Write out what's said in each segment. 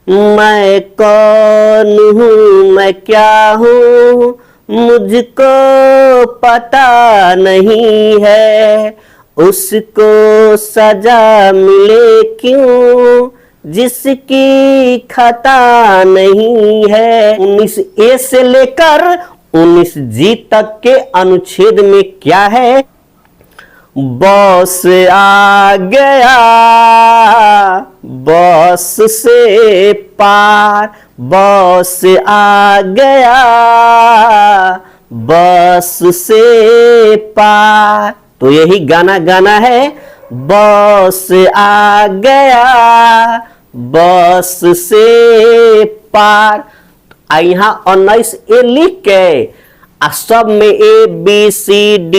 मैं कौन हूँ, मैं क्या हूँ, मुझको पता नहीं है। उसको सजा मिले क्यों, जिसकी खता नहीं है। 19A से लेकर 19G तक के अनुच्छेद में क्या है? बॉस आ गया बॉस से पार, बॉस आ गया बॉस से पार। तो यही गाना गाना है, बॉस आ गया बॉस से पार। यहाँ 19A लिख के सब में ABCD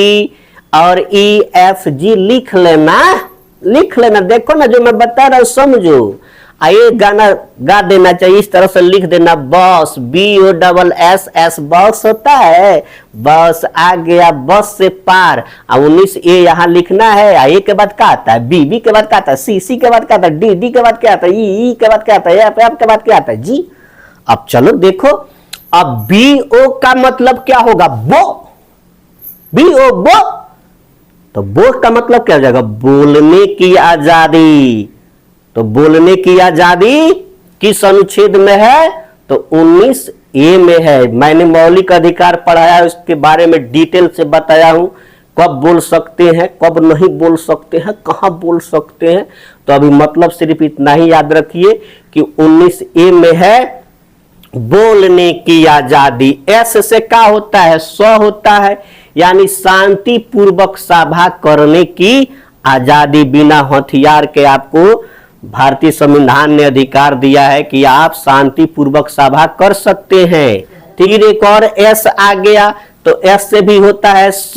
और EFG लिख लेना। देखो ना, जो मैं बता रहा हूं समझो। ये गाना गा देना चाहिए, इस तरह से लिख देना, बॉस BOSS बॉस होता है, बॉस आ गया बॉस से पार। 19A यहाँ लिखना है। A के बाद क्या आता है? B के बाद क्या आता है? C के बाद क्या आता है? D के बाद क्या आता है? E के बाद क्या आता है? F के बाद क्या आता है? G। अब चलो देखो, अब BO का मतलब क्या होगा? बो। तो बो का मतलब क्या हो जाएगा? बोलने की आजादी। तो बोलने की आजादी किस अनुच्छेद में है? तो 19A में है। मैंने मौलिक अधिकार पढ़ाया है, उसके बारे में डिटेल से बताया हूं, कब बोल सकते हैं, कब नहीं बोल सकते हैं, कहां बोल सकते हैं। तो अभी मतलब सिर्फ इतना ही याद रखिए कि 19A में है बोलने की आजादी। S से क्या होता है? स होता है, यानी शांति पूर्वक सभा करने की आजादी। बिना हथियार के आपको भारतीय संविधान ने अधिकार दिया है कि आप शांति पूर्वक सभा कर सकते हैं। फिर एक और S आ गया, तो S से भी होता है स,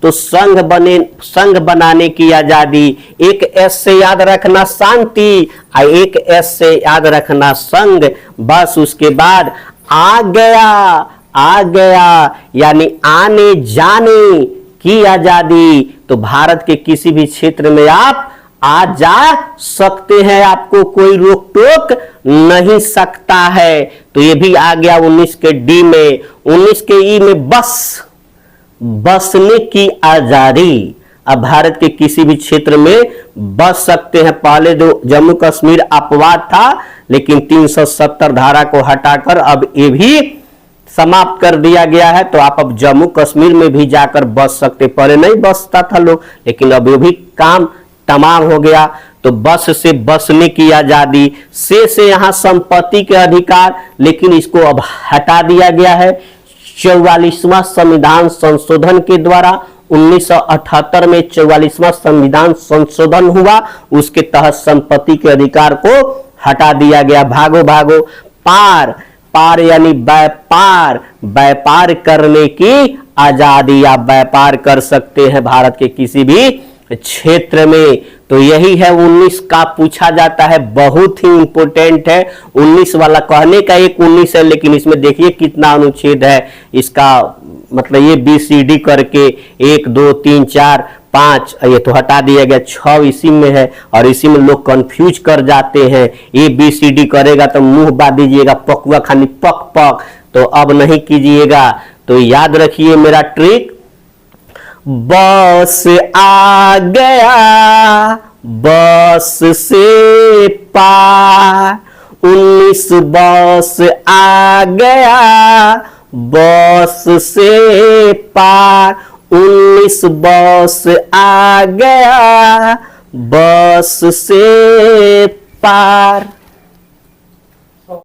तो संघ बनाने की आजादी। एक S से याद रखना शांति और एक S से याद रखना संघ। बस उसके बाद आ गया यानी आने जाने की आजादी। तो भारत के किसी भी क्षेत्र में आप आ जा सकते हैं, आपको कोई रोक टोक नहीं सकता है। तो ये भी आ गया 19 के D में। 19 के E में बसने की आजादी। अब भारत के किसी भी क्षेत्र में बस सकते हैं। पहले जो जम्मू कश्मीर अपवाद था, लेकिन 370 धारा को हटाकर अब ये भी समाप्त कर दिया गया है। तो आप अब जम्मू कश्मीर में भी जाकर बस सकते। पहले नहीं बसता था लोग, लेकिन अब ये भी काम तमाम हो गया। तो बस से बसने की आजादी। से यहाँ संपत्ति के अधिकार, लेकिन इसको अब हटा दिया गया है 44वां संविधान संशोधन के द्वारा। 1978 में 44वां संविधान संशोधन हुआ, उसके तहत संपत्ति के अधिकार को हटा दिया गया। भागो पार यानी व्यापार करने की आजादी। आप व्यापार कर सकते हैं भारत के किसी भी क्षेत्र में। तो यही है 19 का पूछा जाता है, बहुत ही इंपोर्टेंट है। 19 वाला कहने का एक 19 है, लेकिन इसमें देखिए कितना अनुच्छेद है। इसका मतलब ये BCD करके 1 2 3 4 5, ये तो हटा दिया गया, 6 इसी में है। और इसी में लोग कंफ्यूज कर जाते हैं। ये BCD करेगा तो मुंह बांध दीजिएगा, पकुआ खानी पक। तो अब नहीं कीजिएगा। तो याद रखिए मेरा ट्रिक, बस आ गया बस से पार। 19 बस आ गया बस से पार। 19 बस आ गया बस से पार।